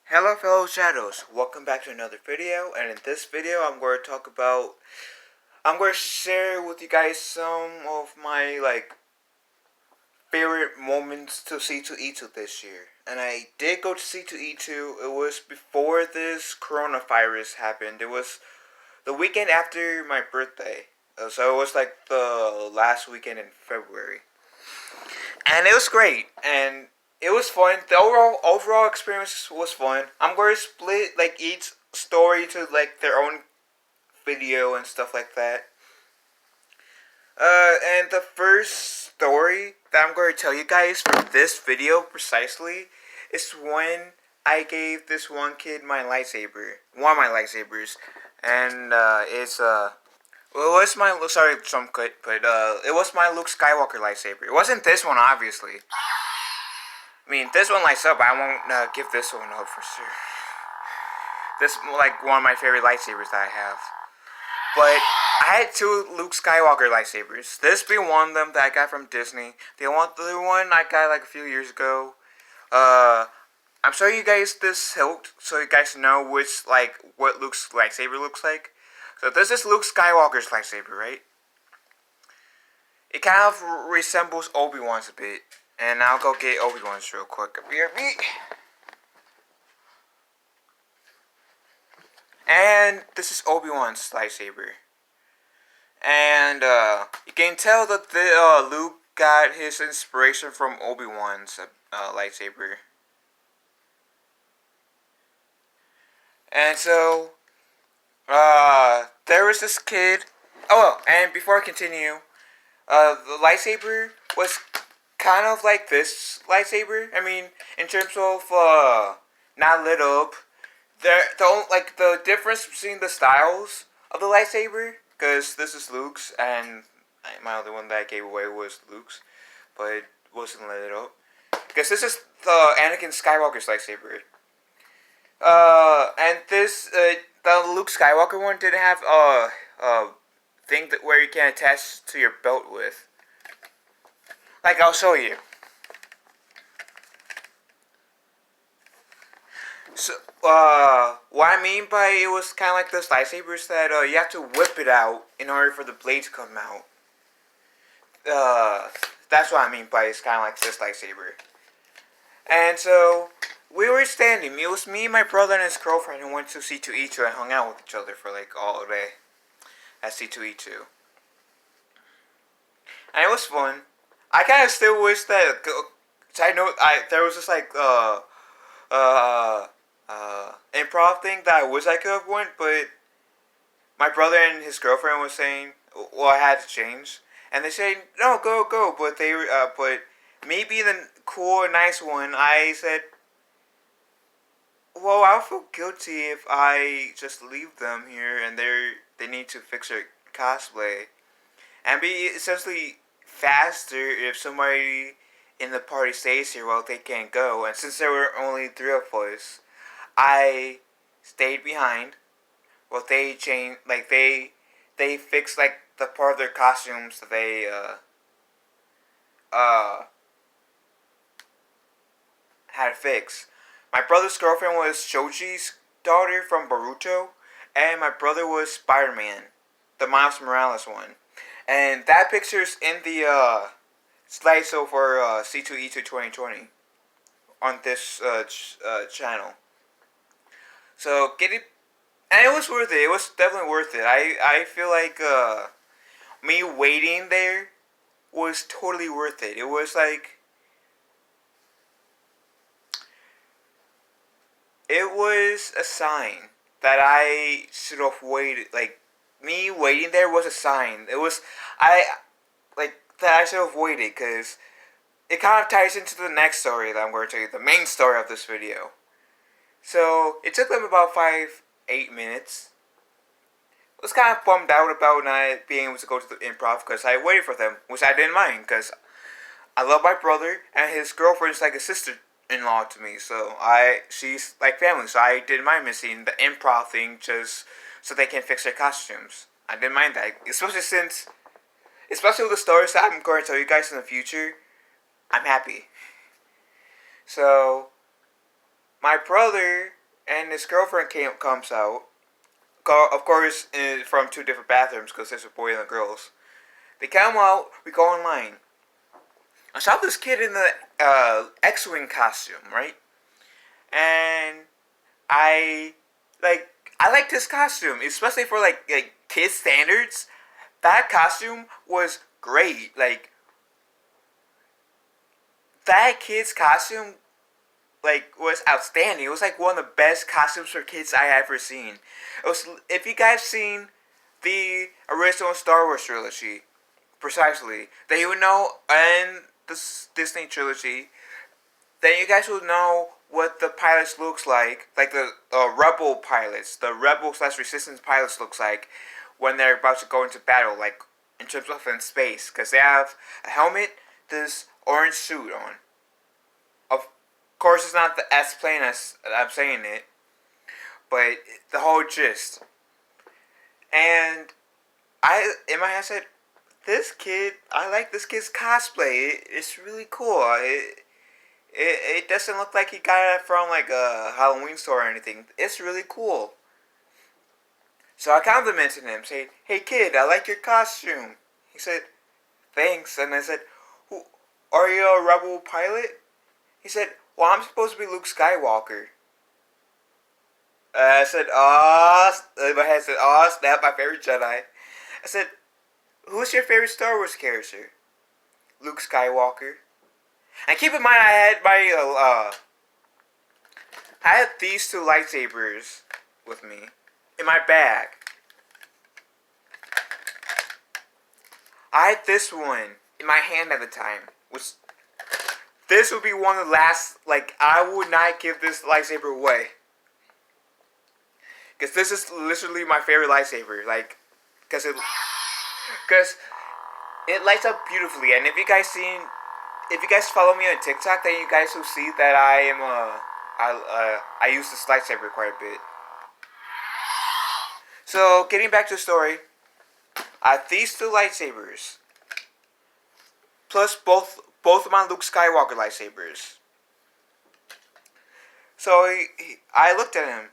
Hello fellow shadows, welcome back to another video, and in this video I'm going to share with you guys some of my favorite moments to C2E2 this year. And I did go to C2E2, it was before this coronavirus happened. It was the weekend after my birthday, so it was like the last weekend in February. And it was great, and it was fun. The overall experience was fun. I'm going to split each story to their own video and stuff like that. And the first story that I'm going to tell you guys from this video precisely is when I gave this one kid my lightsaber, one of my lightsabers, and well, it was my some cut, but it was my Luke Skywalker lightsaber. It wasn't this one, obviously. I mean, this one lights up. I won't give this one up for sure. This is one of my favorite lightsabers that I have. But I had two Luke Skywalker lightsabers. This being one of them that I got from Disney. The other one I got a few years ago. I'm showing you guys this hilt so you guys know what Luke's lightsaber looks like. So this is Luke Skywalker's lightsaber, right? It kind of resembles Obi-Wan's a bit. And I'll go get Obi-Wan's real quick. BRB. And this is Obi-Wan's lightsaber. And you can tell that Luke got his inspiration from Obi-Wan's lightsaber. And so, there was this kid. Oh, and before I continue, the lightsaber was kind of like this lightsaber. I mean, in terms of not lit up. The difference between the styles of the lightsaber, because this is Luke's and my other one that I gave away was Luke's, but it wasn't lit up. Because this is the Anakin Skywalker's lightsaber. And this the Luke Skywalker one didn't have a thing where you can attach to your belt with. I'll show you. So, what I mean by it was kind of like those lightsabers that you have to whip it out in order for the blade to come out. That's what I mean by it's kind of like this lightsaber. And so, we were standing. It was me, my brother, and his girlfriend who went to C2E2 and hung out with each other for all day at C2E2. And it was fun. I kind of still wish that, I know, there was this improv thing that I wish I could have went, but my brother and his girlfriend was saying, well, I had to change, and they said, no, go, but but me being the cool and nice one, I said, well, I'll feel guilty if I just leave them here and they need to fix their cosplay, and be essentially faster if somebody in the party stays here while they can't go, and since there were only three of us, I stayed behind while they changed, they fixed the part of their costumes that they had to fix. My brother's girlfriend was Shoji's daughter from Boruto, and my brother was Spider-Man, the Miles Morales one. And that picture's in the slideshow for C2E2 2020 on this channel. So get it, and it was worth it. It was definitely worth it. I feel like me waiting there was totally worth it. It was it was a sign that I should have waited. Me waiting there was a sign. It was that I should have waited, because it kind of ties into the next story that I'm going to tell you, the main story of this video. So, it took them about 8 minutes. I was kind of bummed out about not being able to go to the improv, because I waited for them, which I didn't mind, because I love my brother, and his girlfriend's like a sister-in-law to me, so she's like family, so I didn't mind missing the improv thing just so they can fix their costumes. I didn't mind that, especially with the stories that I'm going to tell you guys in the future. I'm happy. So, my brother and his girlfriend comes out. Of course, from two different bathrooms because there's a boy and a girls. They come out. We go online. I saw this kid in the X-wing costume, right? And I like I liked his costume, especially for like kid standards. That costume was great. Like that kid's costume was outstanding. It was like one of the best costumes for kids I ever seen. It was, if you guys seen the original Star Wars trilogy, precisely, then you would know, and this Disney trilogy, then you guys will know what the pilots looks like the rebel pilots, the rebel slash resistance pilots looks like when they're about to go into battle, like in terms of in space, because they have a helmet, this orange suit on. Of course, it's not as plain as I'm saying it, but the whole gist. And in my head, said, this kid, I like this kid's cosplay. It's really cool. It doesn't look like he got it from like a Halloween store or anything. It's really cool. So I complimented him, saying, "Hey kid, I like your costume." He said, "Thanks." And I said, "Are you a rebel pilot?" He said, "Well, I'm supposed to be Luke Skywalker." I said, my head said, snap, my favorite Jedi. I said, "Who's your favorite Star Wars character?" "Luke Skywalker." And keep in mind, I had these two lightsabers with me in my bag. I had this one in my hand at the time, which this would be one of the last. Like, I would not give this lightsaber away, because this is literally my favorite lightsaber. Like, because it lights up beautifully. And if you guys follow me on TikTok, then you guys will see that I use this lightsaber quite a bit. So getting back to the story, I have these two lightsabers, plus both of my Luke Skywalker lightsabers. So I looked at him.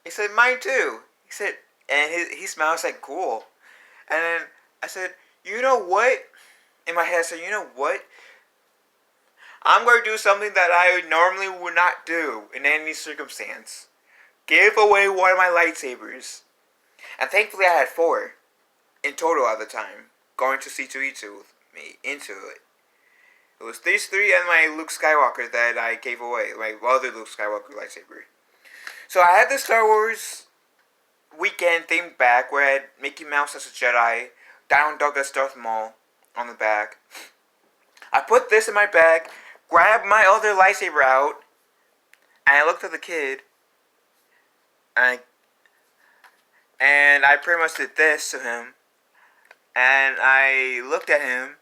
He said, "Mine too." He said, and he smiled. I said, "Cool." And then I said, "You know what?" In my head, I said, "You know what? I'm going to do something that I normally would not do in any circumstance. Give away one of my lightsabers." And thankfully I had 4 in total at the time, going to C2E2 with me into it. It was these 3 and my Luke Skywalker that I gave away, my other Luke Skywalker lightsaber. So I had the Star Wars weekend themed bag where I had Mickey Mouse as a Jedi, Donald Duck as Darth Maul on the back. I put this in my bag, grabbed my other lightsaber out, and I looked at the kid, and I pretty much did this to him, and I looked at him,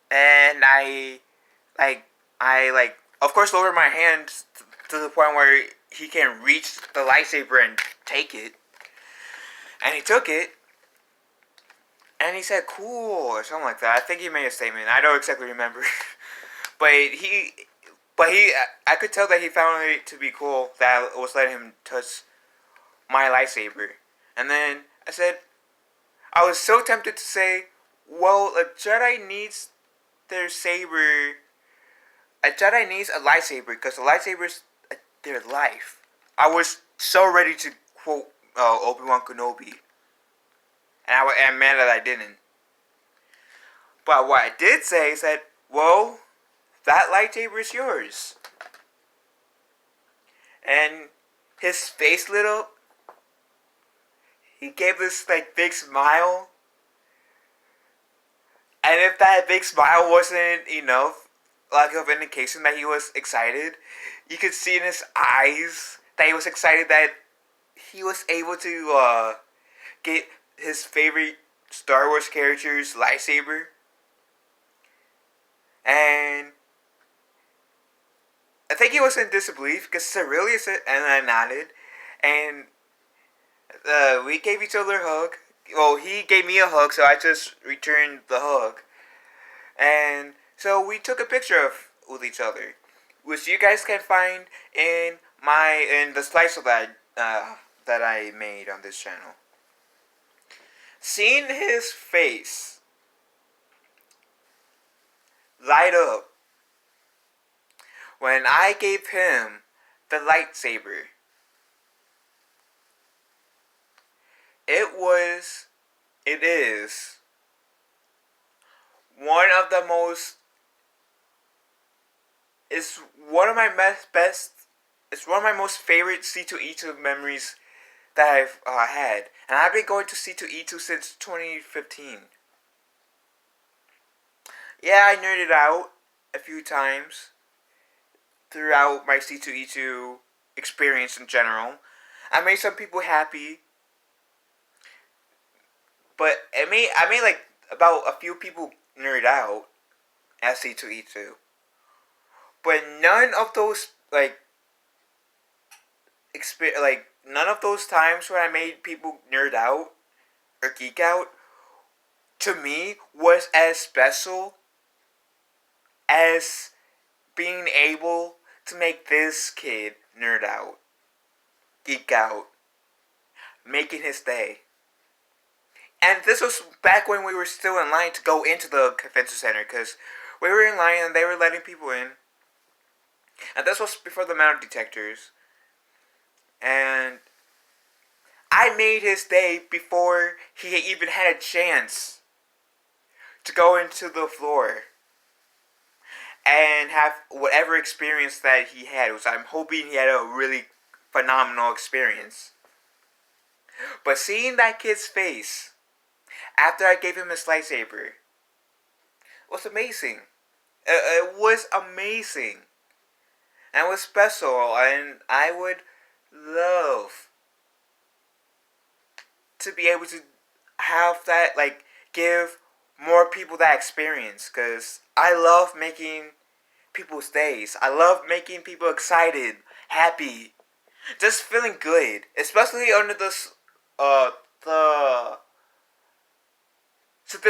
and I of course lowered my hand to the point where he can reach the lightsaber and take it. And he took it, and he said, "Cool," or something like that. I think he made a statement. I don't exactly remember. but I could tell that he found it to be cool that I was letting him touch my lightsaber. And then I was so tempted to say, well, a Jedi needs their saber. A Jedi needs a lightsaber because a lightsaber is their life. I was so ready to quote Obi-Wan Kenobi. And I'm mad that I didn't. But what I did say is that, well, that lightsaber is yours. And his face lit up. He gave this big smile. And if that big smile wasn't enough, like of indication that he was excited, you could see in his eyes that he was excited that he was able to get his favorite Star Wars character's lightsaber. And I think he was in disbelief because Cerelia said, and I nodded, and we gave each other a hug. Well, he gave me a hug, so I just returned the hug. And so we took a picture with each other, which you guys can find in in the slice that I made on this channel. Seeing his face light up when I gave him the lightsaber, it is one of the most, it's one of my best, it's one of my most favorite C2E2 memories that I've had. And I've been going to C2E2 since 2015. Yeah, I nerded out a few times throughout my C2E2 experience in general. I made some people happy, but I made like about a few people nerd out at C2E2. But none of those none of those times when I made people nerd out or geek out to me was as special as being able to make this kid nerd out, geek out, making his day. And this was back when we were still in line to go into the convention center, because we were in line and they were letting people in. And this was before the metal detectors. And I made his day before he even had a chance to go into the floor and have whatever experience that he had. I'm hoping he had a really phenomenal experience. But seeing that kid's face after I gave him his lightsaber was amazing. It was amazing. And it was special. And I would love to be able to have that, give more people that experience. Because I love making people's days. I love making people excited, happy, just feeling good. Especially under this, the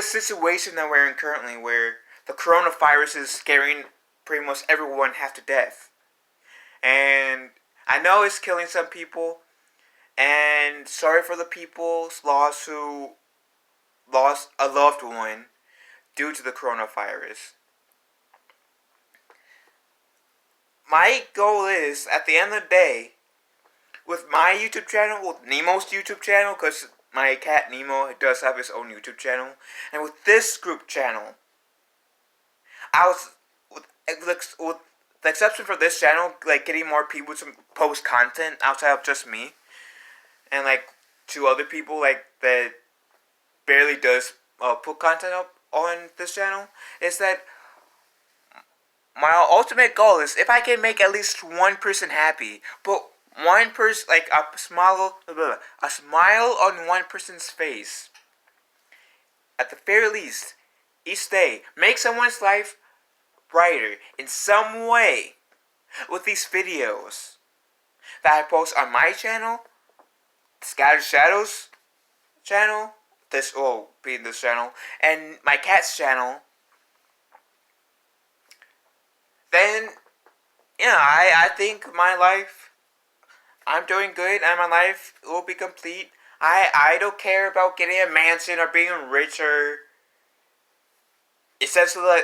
situation that we're in currently, where the coronavirus is scaring pretty much everyone half to death. And I know it's killing some people, and sorry for the people's lost who lost a loved one due to the coronavirus. My goal is, at the end of the day, with my YouTube channel, with Nemo's YouTube channel, because my cat Nemo does have his own YouTube channel, and with this group channel, I was, with the exception for this channel, getting more people to post content outside of just me, and two other people that barely does put content up on this channel, is that my ultimate goal is if I can make at least one person happy, but one person, a smile on one person's face, at the very least, each day, make someone's life brighter in some way with these videos that I post on my channel, Scattered Shadows channel, this will be in this channel, and my cat's channel. Then, I think my life, I'm doing good, and my life will be complete. I don't care about getting a mansion or being rich or essentially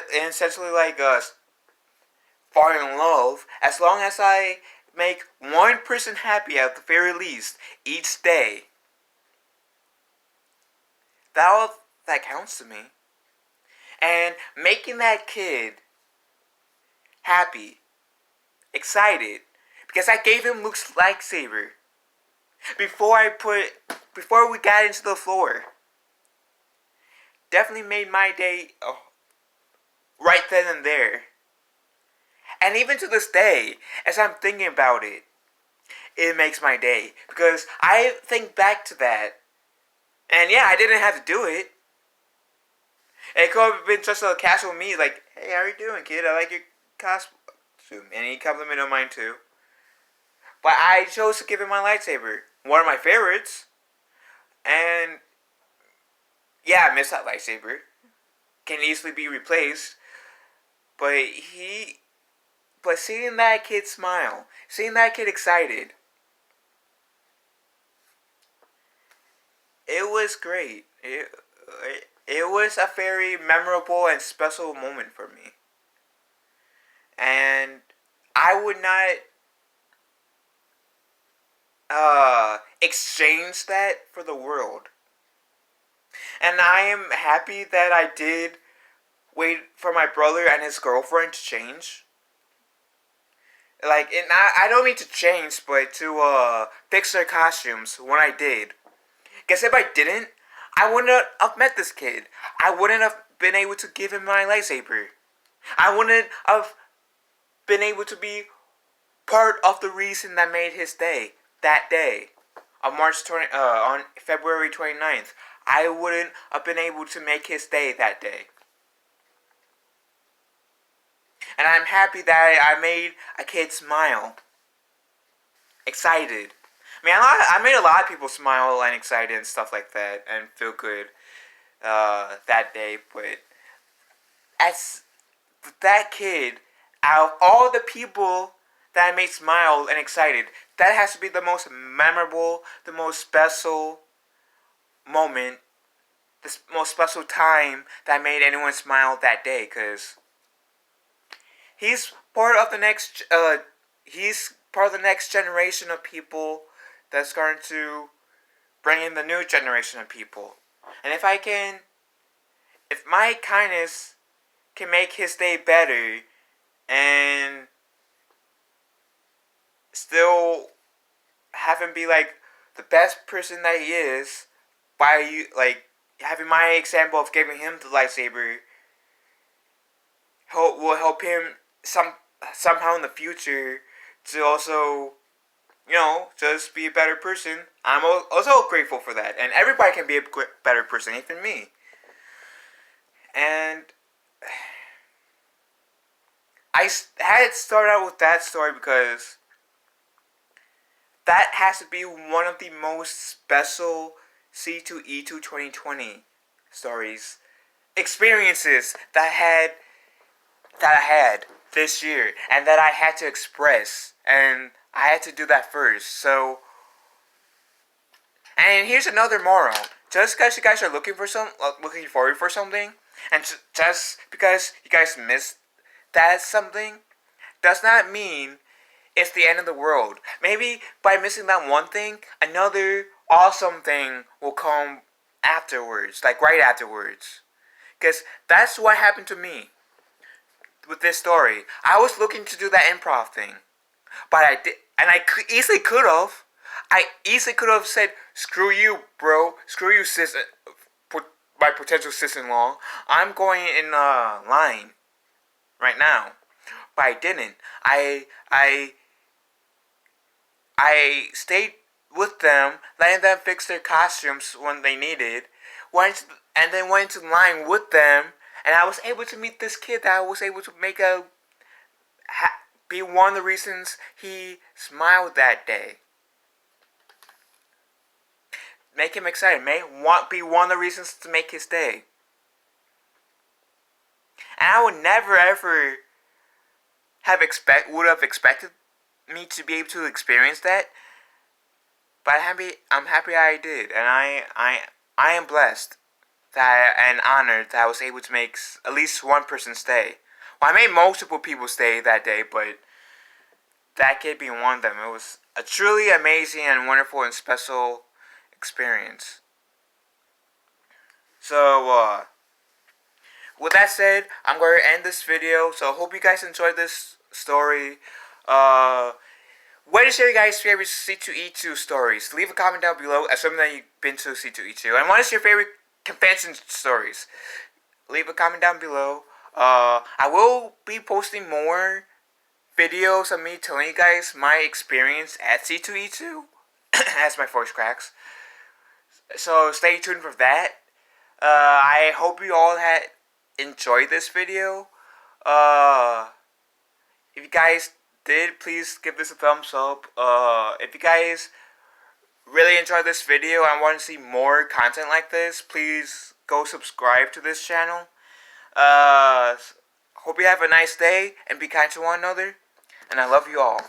falling in love. As long as I make one person happy at the very least each day, that counts to me. And making that kid happy, excited, because I gave him Luke's lightsaber before we got into the floor, definitely made my day right then and there. And even to this day, as I'm thinking about it, it makes my day, because I think back to that, and yeah, I didn't have to do it. It could have been just a casual me, hey, how you doing, kid? I like your costume. And he complimented on mine too. But I chose to give him my lightsaber. One of my favorites. And yeah, I miss that lightsaber. Can easily be replaced. But he But seeing that kid smile, seeing that kid excited, it was great. It was a very memorable and special moment for me. And I would not exchange that for the world. And I am happy that I did wait for my brother and his girlfriend to change. Like, and I don't mean to change, but to fix their costumes when I did. Guess if I didn't, I wouldn't have met this kid. I wouldn't have been able to give him my lightsaber. I wouldn't have been able to be part of the reason that made his day that day on on February 29th. I wouldn't have been able to make his day that day. And I'm happy that I made a kid smile. Excited. I mean, I made a lot of people smile and excited and stuff like that and feel good that day. But as that kid, out of all the people that I made smile and excited, that has to be the most memorable, the most special moment, the most special time that made anyone smile that day. Because he's part of the next. He's part of the next generation of people that's going to bring in the new generation of people. And if my kindness can make his day better and still have him be like the best person that he is by like having my example of giving him the lightsaber will help him somehow in the future to also, just be a better person. I'm also grateful for that. And everybody can be a better person, even me. And I had started out with that story because that has to be one of the most special C2E2 2020 stories, experiences that I had this year, and that I had to express, and I had to do that first. So, and here's another moral: just because you guys are looking forward for something, and just because you guys missed that something, does not mean it's the end of the world. Maybe by missing that one thing, another awesome thing will come afterwards, like right afterwards. Because that's what happened to me with this story. I was looking to do that improv thing, but I did, and I easily could have. I easily could have said, "Screw you, bro. Screw you, sis. My potential sis-in-law. I'm going in line right now." But I didn't. I stayed with them, letting them fix their costumes when they needed, and then went into line with them, and I was able to meet this kid that I was able to make be one of the reasons he smiled that day. Make him excited. Be one of the reasons to make his day. And I would never ever would have expected me to be able to experience that. But I'm happy I did, and I am blessed and honored that I was able to make at least one person stay. Well, I made multiple people stay that day, but that kid being one of them, it was a truly amazing and wonderful and special experience. So, with that said, I'm going to end this video. So, I hope you guys enjoyed this story. What is your guys' favorite C2E2 stories? Leave a comment down below, assuming that you've been to C2E2. And what is your favorite convention stories? Leave a comment down below. I will be posting more videos of me telling you guys my experience at C2E2 as my voice cracks. So stay tuned for that. I hope you all had enjoyed this video. If you guys did, please give this a thumbs up. If you guys really enjoyed this video and want to see more content like this, please go subscribe to this channel. Hope you have a nice day and be kind to one another. And I love you all.